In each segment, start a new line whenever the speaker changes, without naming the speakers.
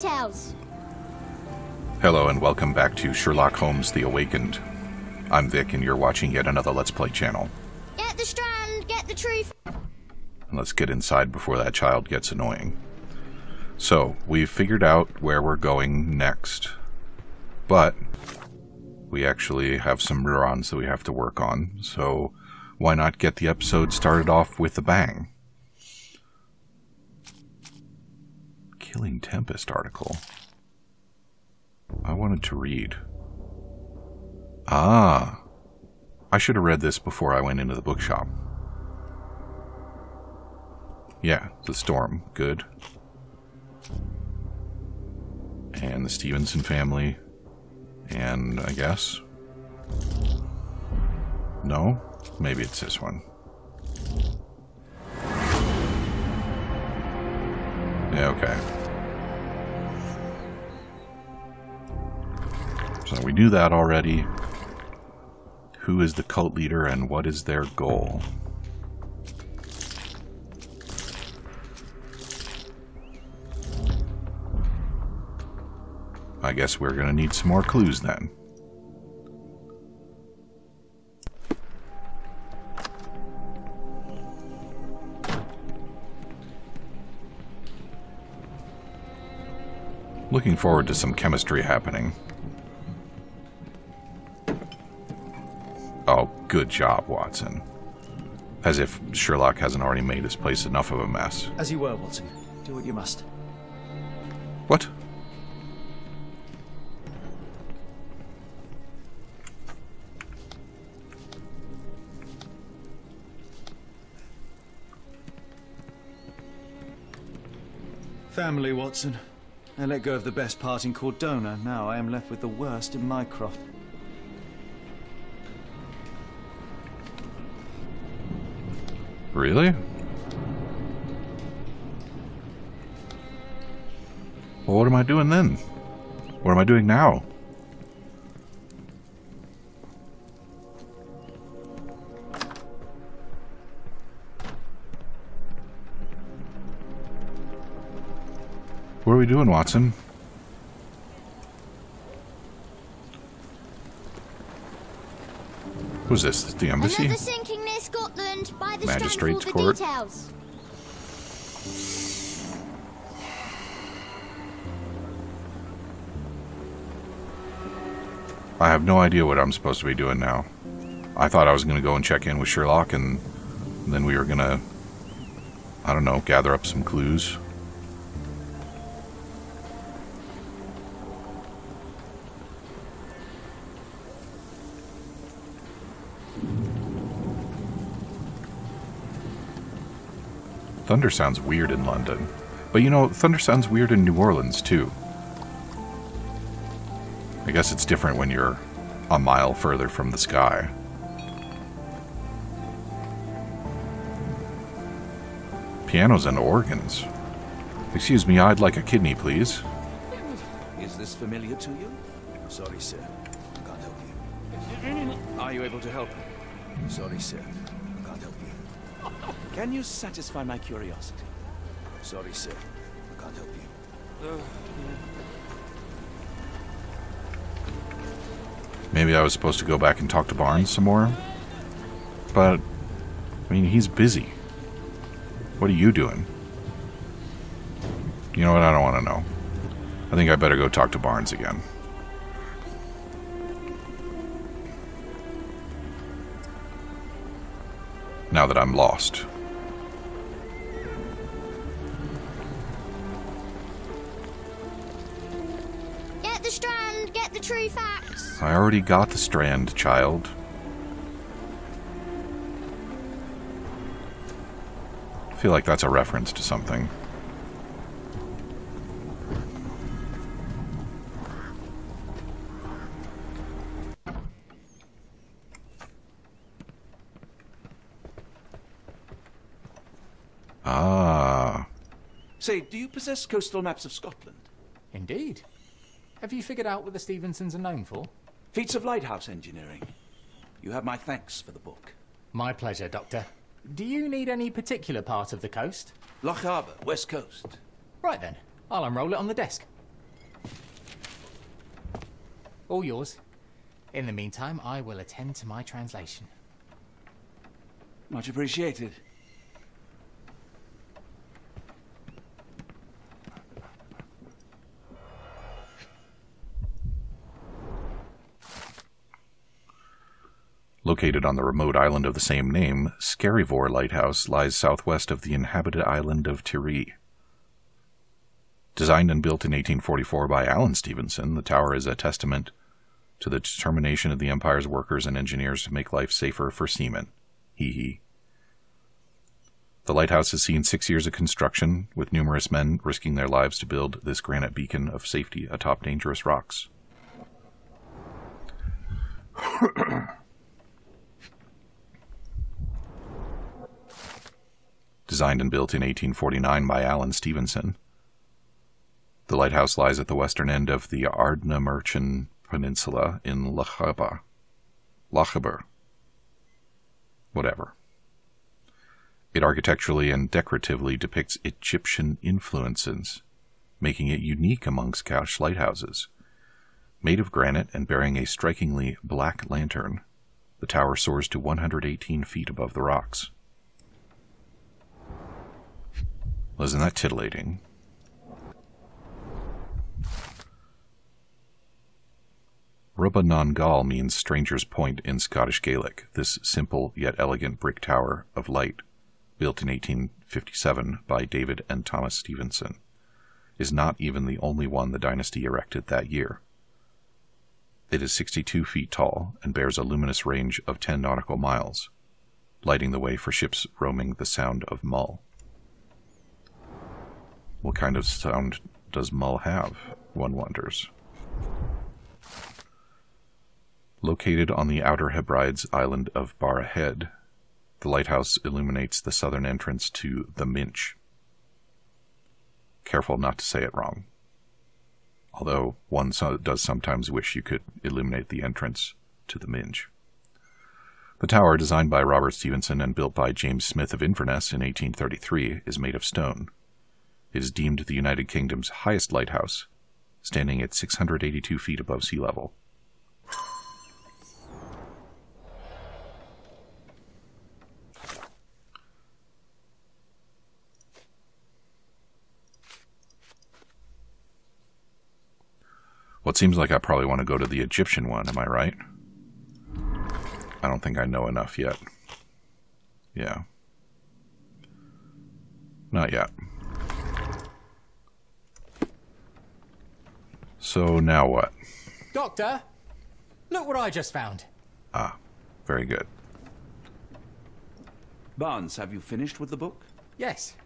Tales.
Hello and welcome back to Sherlock Holmes The Awakened. I'm Vic and you're watching yet another Let's Play channel.
Get the strand, get the truth.
Let's get inside before that child gets annoying. So, we've figured out where we're going next, but we actually have some neurons that we have to work on, so why not get the episode started off with a bang? Killing Tempest article. I wanted to read. Ah! I should have read this before I went into the bookshop. Yeah, the storm. Good. And the Stevenson family. And I guess... No? Maybe it's this one. Yeah, okay. So we knew that already. Who is the cult leader and what is their goal? I guess we're gonna need some more clues then. Looking forward to some chemistry happening. Oh, good job, Watson. As if Sherlock hasn't already made this place enough of a mess.
As you were, Watson. Do what you must.
What?
Family, Watson. I let go of the best part in Cordona. Now I am left with the worst in Mycroft.
Really? Well, what am I doing then? What am I doing now? What are we doing, Watson? Who's this? The embassy?
Another sinking near Scotland. By the
Magistrates
strand for all
Court?
the details.
I have no idea what I'm supposed to be doing now. I thought I was going to go and check in with Sherlock and then we were going to, I don't know, gather up some clues. Thunder sounds weird in London. But you know, thunder sounds weird in New Orleans, too. I guess it's different when you're a mile further from the sky. Pianos and organs. Excuse me, I'd like a kidney, please.
Is this familiar to you? Sorry, sir. Can't help you. Are you able to help me? Sorry, sir. Can't help you. Can you satisfy my curiosity? Sorry, sir. Can't help you.
Maybe I was supposed to go back and talk to Barnes some more. But, I mean, he's busy. What are you doing? You know what? I don't want to know. I think I better go talk to Barnes again. Now that I'm lost.
Get the strand, get the true facts.
I already got the strand, child. I feel like that's a reference to something. Ah.
Say, do you possess coastal maps of Scotland?
Indeed. Have you figured out what the Stevensons are known for?
Feats of lighthouse engineering. You have my thanks for the book.
My pleasure, Doctor. Do you need any particular part of the coast?
Loch Harbour, West Coast.
Right then, I'll unroll it on the desk. All yours. In the meantime, I will attend to my translation.
Much appreciated.
Located on the remote island of the same name, Skerryvore Lighthouse lies southwest of the inhabited island of Tiree. Designed and built in 1844 by Alan Stevenson, the tower is a testament to the determination of the Empire's workers and engineers to make life safer for seamen. Hee hee. The lighthouse has seen 6 years of construction, with numerous men risking their lives to build this granite beacon of safety atop dangerous rocks. Designed and built in 1849 by Alan Stevenson, the lighthouse lies at the western end of the Ardnamurchan Peninsula in Lochaber. Whatever. It architecturally and decoratively depicts Egyptian influences, making it unique among Scottish lighthouses. Made of granite and bearing a strikingly black lantern, the tower soars to 118 feet above the rocks. Well, isn't that titillating? Rubba means Stranger's Point in Scottish Gaelic. This simple yet elegant brick tower of light, built in 1857 by David and Thomas Stevenson, is not even the only one the dynasty erected that year. It is 62 feet tall and bears a luminous range of 10 nautical miles, lighting the way for ships roaming the Sound of Mull. What kind of sound does Mull have, one wonders. Located on the Outer Hebrides island of Barra Head, the lighthouse illuminates the southern entrance to the Minch. Careful not to say it wrong. Although one does sometimes wish you could illuminate the entrance to the Minch. The tower, designed by Robert Stevenson and built by James Smith of Inverness in 1833, is made of stone. It is deemed the United Kingdom's highest lighthouse, standing at 682 feet above sea level. Well, it seems like I probably want to go to the Egyptian one, am I right? I don't think I know enough yet. Yeah. Not yet. So now what?
Doctor, look what I just found.
Ah, very good.
Barnes, have you finished with the book?
Yes.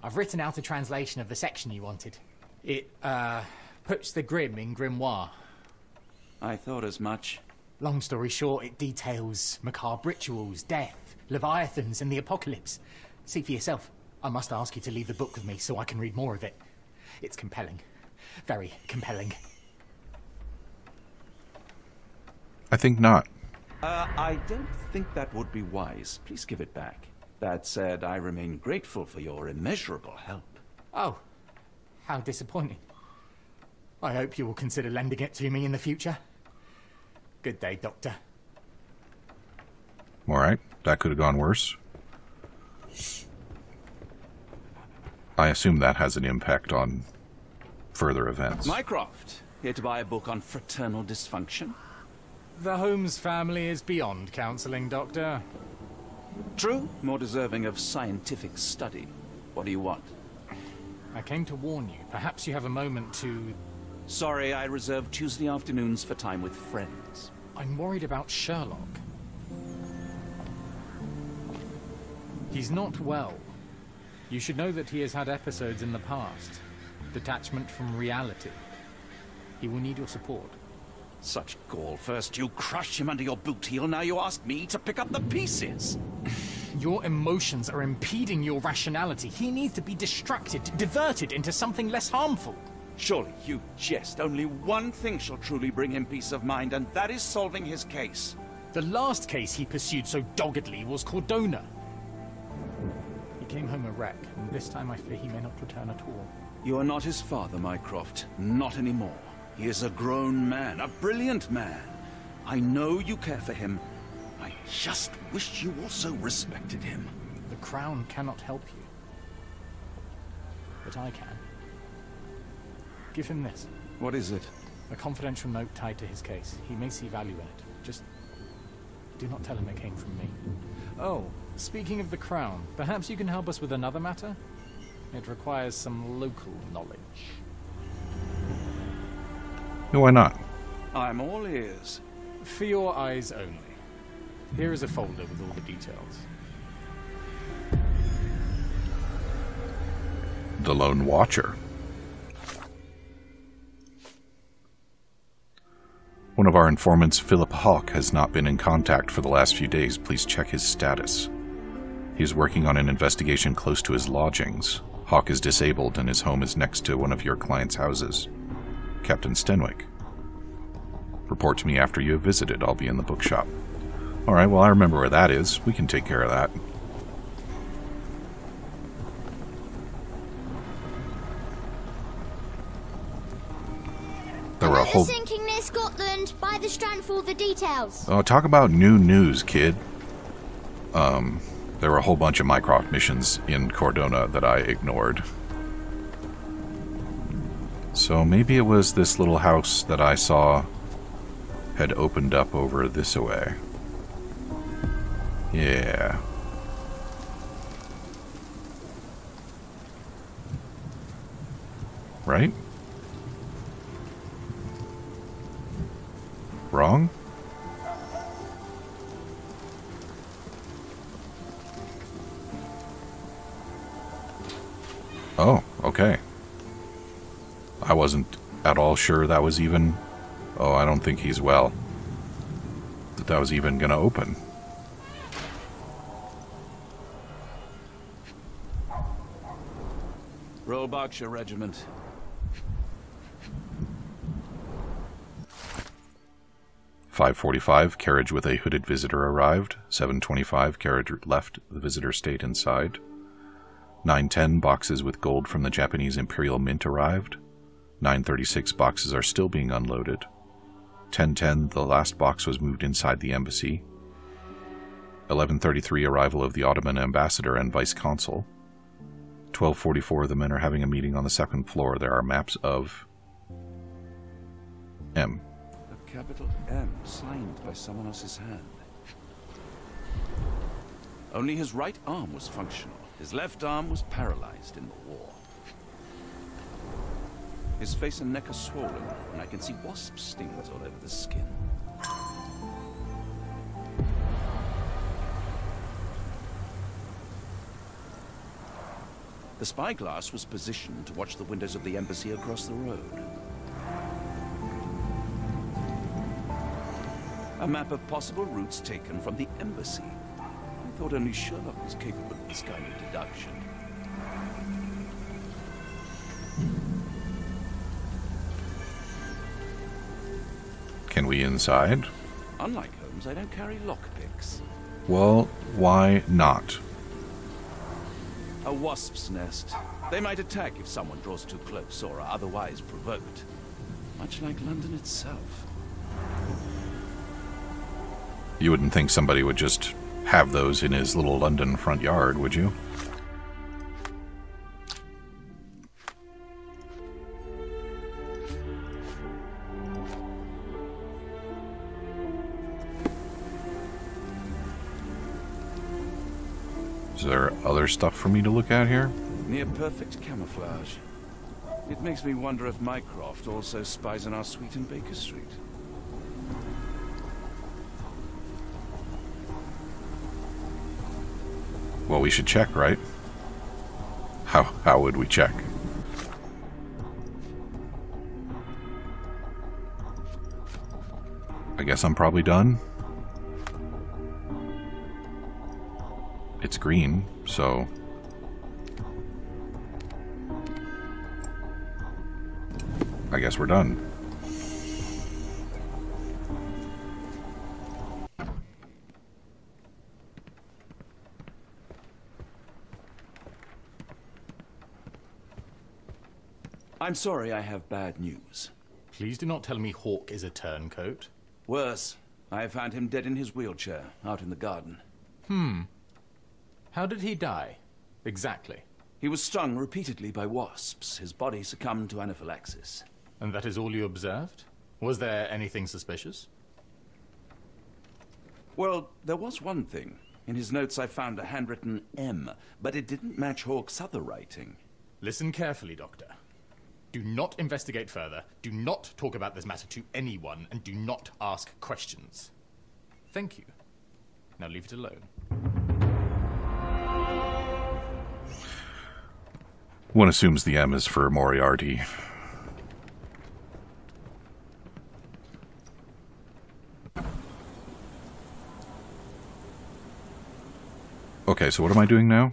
I've written out a translation of the section you wanted. It, puts the grim in grimoire.
I thought as much.
Long story short, it details macabre rituals, death, leviathans, and the apocalypse. See for yourself. I must ask you to leave the book with me so I can read more of it. It's compelling. Very compelling.
I think not.
I don't think that would be wise. Please give it back. That said, I remain grateful for your immeasurable help.
Oh, how disappointing. I hope you will consider lending it to me in the future. Good day, Doctor.
Alright, that could have gone worse. I assume that has an impact on further events.
Mycroft, here to buy a book on fraternal dysfunction?
The Holmes family is beyond counselling, Doctor.
True, more deserving of scientific study. What do you want?
I came to warn you. Perhaps you have a moment to...
Sorry, I reserve Tuesday afternoons for time with friends.
I'm worried about Sherlock. He's not well. You should know that he has had episodes in the past. Detachment from reality. He will need your support.
Such gall. First you crush him under your boot heel, now you ask me to pick up the pieces.
Your emotions are impeding your rationality. He needs to be distracted, diverted into something less harmful.
Surely you jest. Only one thing shall truly bring him peace of mind, and that is solving his case.
The last case he pursued so doggedly was Cordona. He came home a wreck, and this time I fear he may not return at all.
You are not his father, Mycroft. Not anymore. He is a grown man, a brilliant man. I know you care for him. I just wish you also respected him.
The Crown cannot help you. But I can. Give him this.
What is it?
A confidential note tied to his case. He may see value in it. Just do not tell him it came from me. Oh, speaking of the Crown, perhaps you can help us with another matter? It requires some local knowledge.
Why not?
I'm all ears.
For your eyes only. Here is a folder with all the details.
The Lone Watcher. One of our informants, Philip Hawke, has not been in contact for the last few days. Please check his status. He is working on an investigation close to his lodgings. Hawke is disabled and his home is next to one of your client's houses. Captain Stenwick. Report to me after you have visited. I'll be in the bookshop. Alright, well I remember where that is. We can take care of that. There were a whole...
sinking near Scotland. By the Strand for all the details.
Oh, talk about new news, kid. There were a whole bunch of Mycroft missions in Cordona that I ignored. So maybe it was this little house that I saw had opened up over this way. Yeah. Right? Wrong? Oh, okay. I wasn't at all sure that was even... Oh, I don't think he's well. That was even gonna open.
Royal Berkshire Regiment.
.545, carriage with a hooded visitor arrived. 7:25, carriage left, the visitor stayed inside. 9:10, boxes with gold from the Japanese Imperial Mint arrived. 9:36, boxes are still being unloaded. 10:10, the last box was moved inside the embassy. 11:33, arrival of the Ottoman ambassador and vice consul. 12:44, the men are having a meeting on the second floor. There are maps of M.
A capital M signed by someone else's hand. Only his right arm was functional. His left arm was paralyzed in the war. His face and neck are swollen, and I can see wasp stings all over the skin. The spyglass was positioned to watch the windows of the embassy across the road. A map of possible routes taken from the embassy. I thought only Sherlock was capable of this kind of deduction.
Can we inside?
Unlike Holmes, I don't carry lockpicks.
Well, why not?
A wasp's nest. They might attack if someone draws too close or are otherwise provoked. Much like London itself.
You wouldn't think somebody would just have those in his little London front yard, would you? Is there other stuff for me to look at here?
Near perfect camouflage. It makes me wonder if Mycroft also spies on our suite in Baker Street.
Well, we should check, right? How would we check? I guess I'm probably done. It's green, so... I guess we're done.
I'm sorry I have bad news.
Please do not tell me Hawk is a turncoat.
Worse, I found him dead in his wheelchair, out in the garden.
How did he die? Exactly.
He was stung repeatedly by wasps. His body succumbed to anaphylaxis.
And that is all you observed? Was there anything suspicious?
Well, there was one thing. In his notes I found a handwritten M, but it didn't match Hawk's other writing.
Listen carefully, Doctor. Do not investigate further, do not talk about this matter to anyone, and do not ask questions. Thank you. Now leave it alone.
One assumes the M is for Moriarty. Okay, so what am I doing now?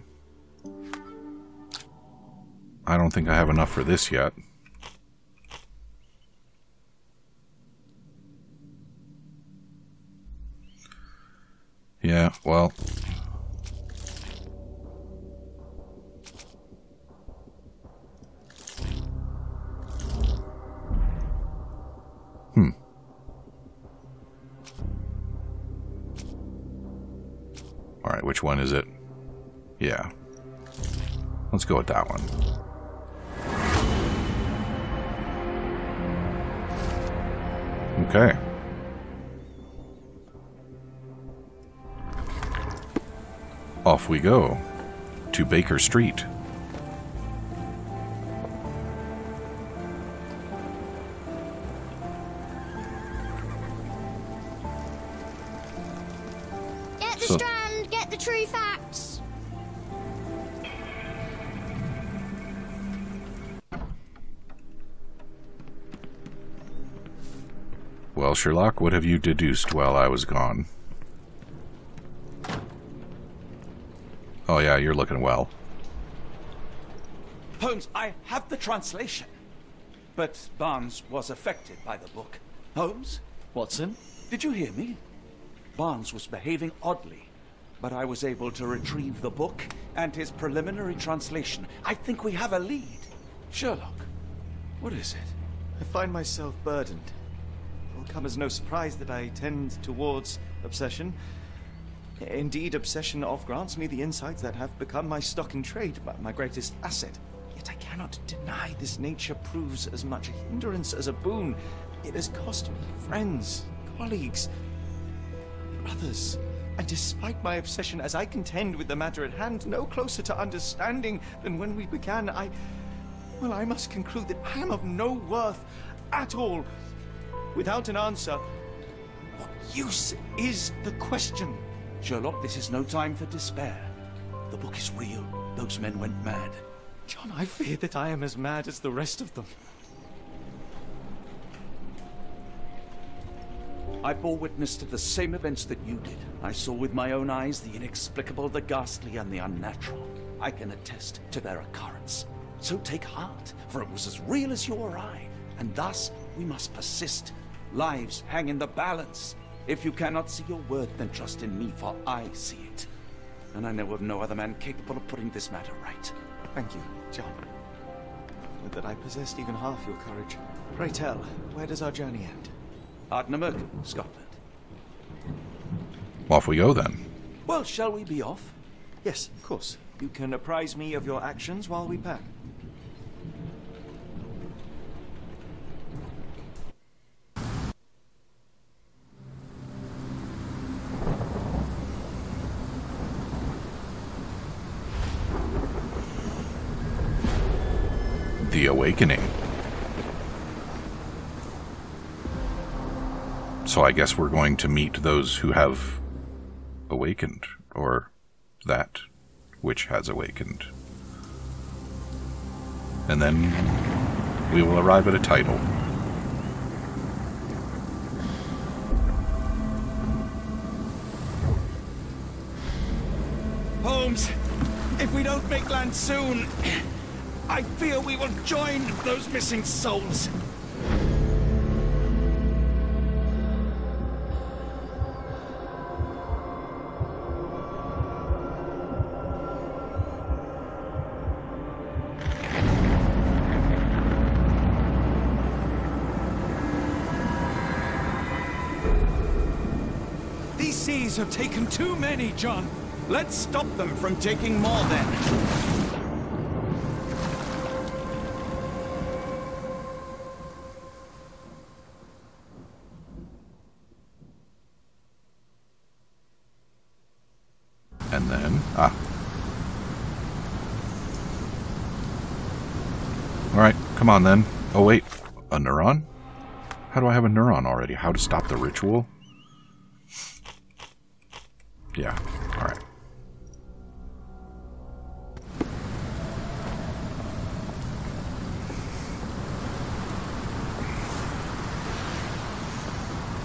I don't think I have enough for this yet. Yeah, well... Alright, which one is it? Yeah. Let's go with that one. Okay. Off we go. To Baker Street.
Get the Strand, get the true facts.
Well, Sherlock, what have you deduced while I was gone? Oh yeah, you're looking well.
Holmes, I have the translation. But Barnes was affected by the book. Holmes?
Watson?
Did you hear me? Barnes was behaving oddly, but I was able to retrieve the book and his preliminary translation. I think we have a lead. Sherlock, what is it?
I find myself burdened. It will come as no surprise that I tend towards obsession. Indeed, obsession oft grants me the insights that have become my stock in trade, my greatest asset. Yet I cannot deny this nature proves as much a hindrance as a boon. It has cost me friends, colleagues, brothers. And despite my obsession, as I contend with the matter at hand, no closer to understanding than when we began, I must conclude that I am of no worth at all. Without an answer, what use is the question?
Sherlock, this is no time for despair. The book is real. Those men went mad.
John, I fear that I am as mad as the rest of them.
I bore witness to the same events that you did. I saw with my own eyes the inexplicable, the ghastly, and the unnatural. I can attest to their occurrence. So take heart, for it was as real as you or I. And thus, we must persist. Lives hang in the balance. If you cannot see your worth, then trust in me, for I see it. And I know of no other man capable of putting this matter right.
Thank you, John. Would that I possessed even half your courage. Pray tell, where does our journey end?
Ardnamurchan, Scotland.
Off we go then.
Well, shall we be off?
Yes, of course. You can apprise me of your actions while we pack.
The Awakening. So I guess we're going to meet those who have awakened, or that which has awakened. And then we will arrive at a title.
Holmes, if we don't make land soon, I fear we will join those missing souls. seas have taken too many, John. Let's stop them from taking more then.
And then... Alright, come on then. Oh wait, a neuron? How do I have a neuron already? How to stop the ritual? Yeah, alright.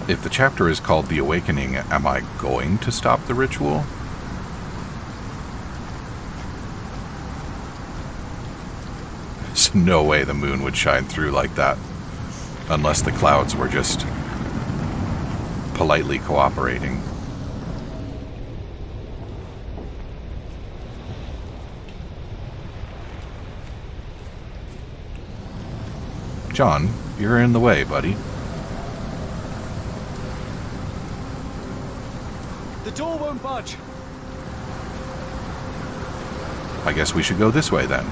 If the chapter is called The Awakening, am I going to stop the ritual? There's no way the moon would shine through like that. Unless the clouds were just politely cooperating. John, you're in the way, buddy.
The door won't budge.
I guess we should go this way then.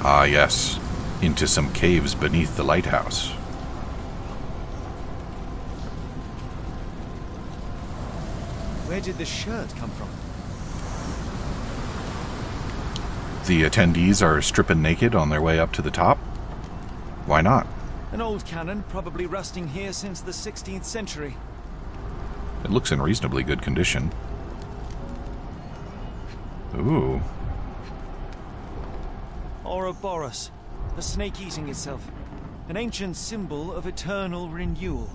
Ah, yes. Into some caves beneath the lighthouse.
Where did this shirt come from?
The attendees are stripping naked on their way up to the top? Why not?
An old cannon, probably rusting here since the 16th century.
It looks in reasonably good condition. Ooh.
Ouroboros, a snake eating itself. An ancient symbol of eternal renewal.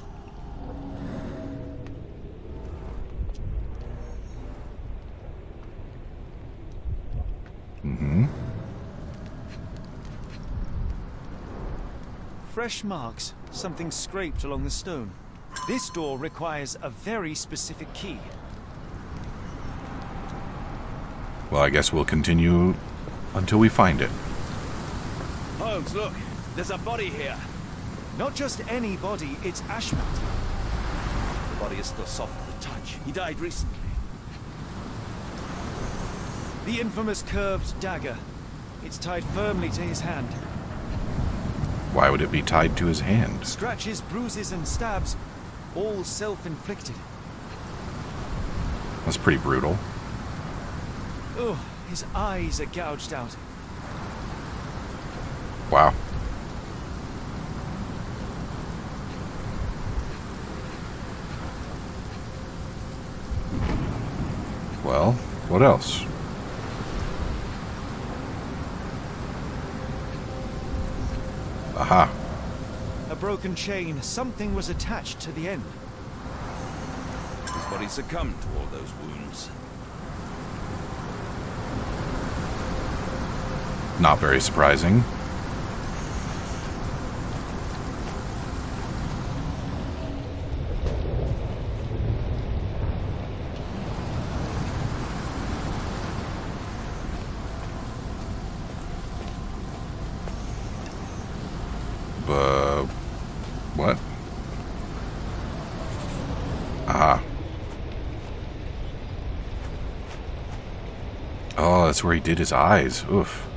Fresh marks, something scraped along the stone. This door requires a very specific key.
Well, I guess we'll continue until we find it.
Holmes, look. There's a body here.
Not just any body, it's Ashmat.
The body is still soft to the touch. He died recently.
The infamous curved dagger. It's tied firmly to his hand.
Why would it be tied to his hand?
Scratches, bruises, and stabs, all self-inflicted.
That's pretty brutal.
Oh, his eyes are gouged out.
Wow. Well, what else? Aha.
A broken chain. Something was attached to the end.
His body succumbed to all those wounds.
Not very surprising. What? Aha. Oh, that's where he did his eyes. Oof.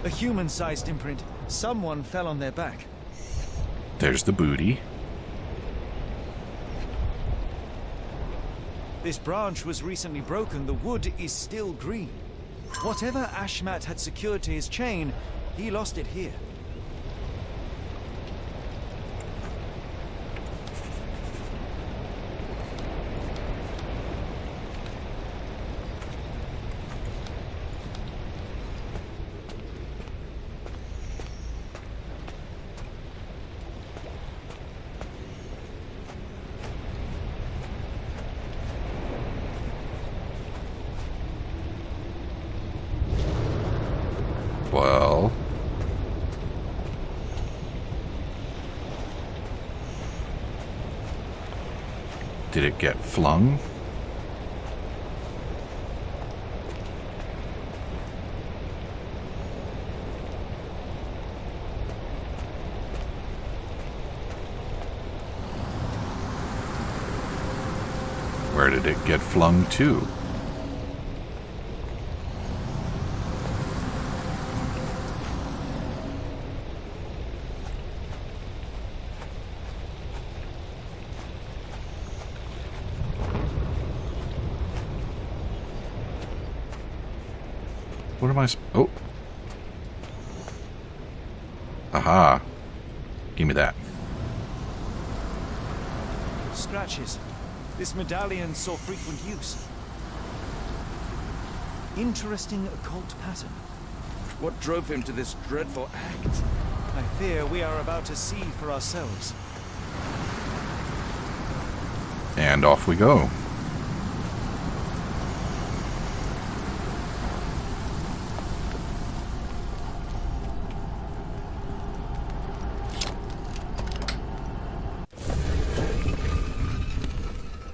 A human-sized imprint. Someone fell on their back.
There's the booty.
This branch was recently broken. The wood is still green. Whatever Ashmat had secured to his chain, he lost it here.
Did it get flung? Where did it get flung to? What am I... Oh. Aha. Give me that.
Scratches. This medallion saw frequent use. Interesting occult pattern.
What drove him to this dreadful act?
I fear we are about to see for ourselves.
And off we go.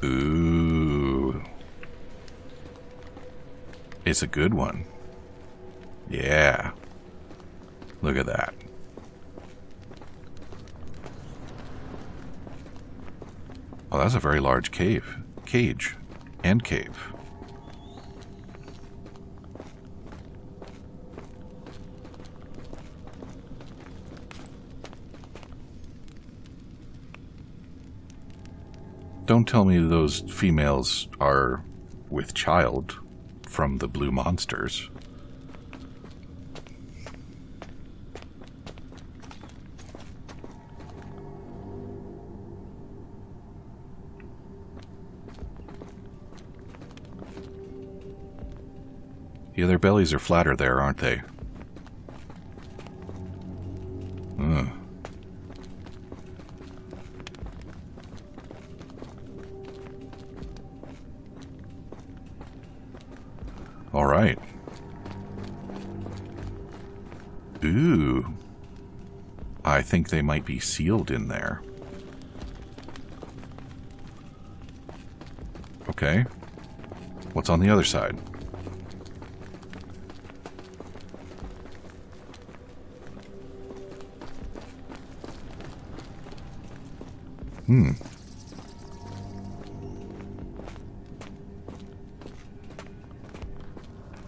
Ooh. It's a good one. Yeah. Look at that. Oh, that's a very large cage. And cave. Don't tell me those females are with child from the blue monsters. Yeah, their bellies are flatter there, aren't they? All right. Ooh. I think they might be sealed in there. Okay. What's on the other side?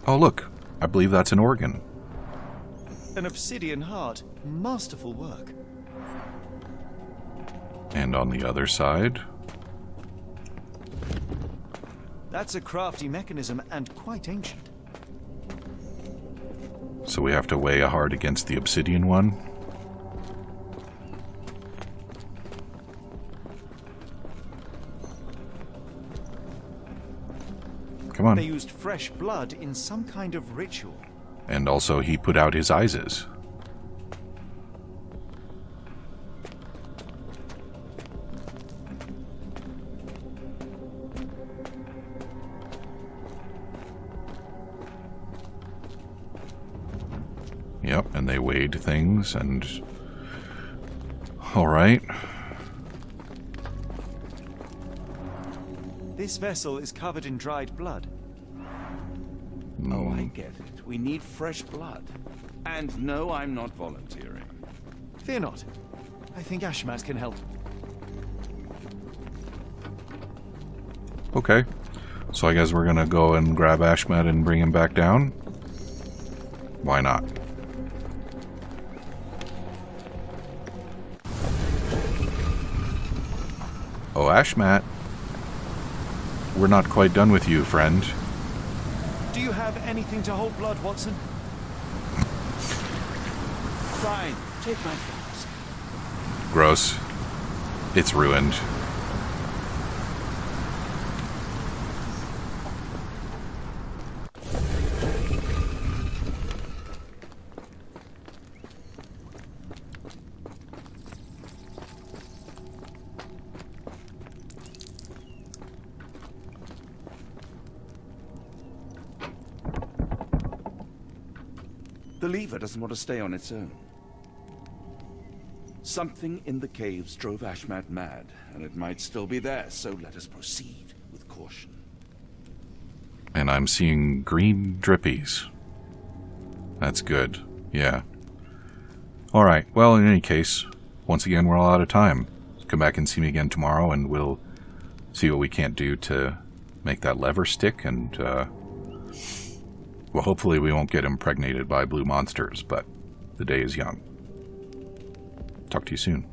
Oh, look. I believe that's an organ.
An obsidian heart. Masterful work.
And on the other side?
That's a crafty mechanism and quite ancient.
So we have to weigh a heart against the obsidian one? Come on.
They used fresh blood in some kind of ritual.
And also he put out his eyes. Yep, and they weighed things and... Alright.
This vessel is covered in dried blood.
Oh, I get it. We need fresh blood. And no, I'm not volunteering.
Fear not. I think Ashmat can help.
Okay. So I guess we're gonna go and grab Ashmat and bring him back down? Why not? Oh, Ashmat. We're not quite done with you, friend.
Do you have anything to hold blood, Watson?
Fine. Take my flask.
Gross. It's ruined.
The lever doesn't want to stay on its own. Something in the caves drove Ashmat mad, and it might still be there, so let us proceed with caution.
And I'm seeing green drippies. That's good. Yeah. Alright, well, in any case, once again, we're all out of time. Come back and see me again tomorrow, and we'll see what we can't do to make that lever stick, and, well, hopefully we won't get impregnated by blue monsters, but the day is young. Talk to you soon.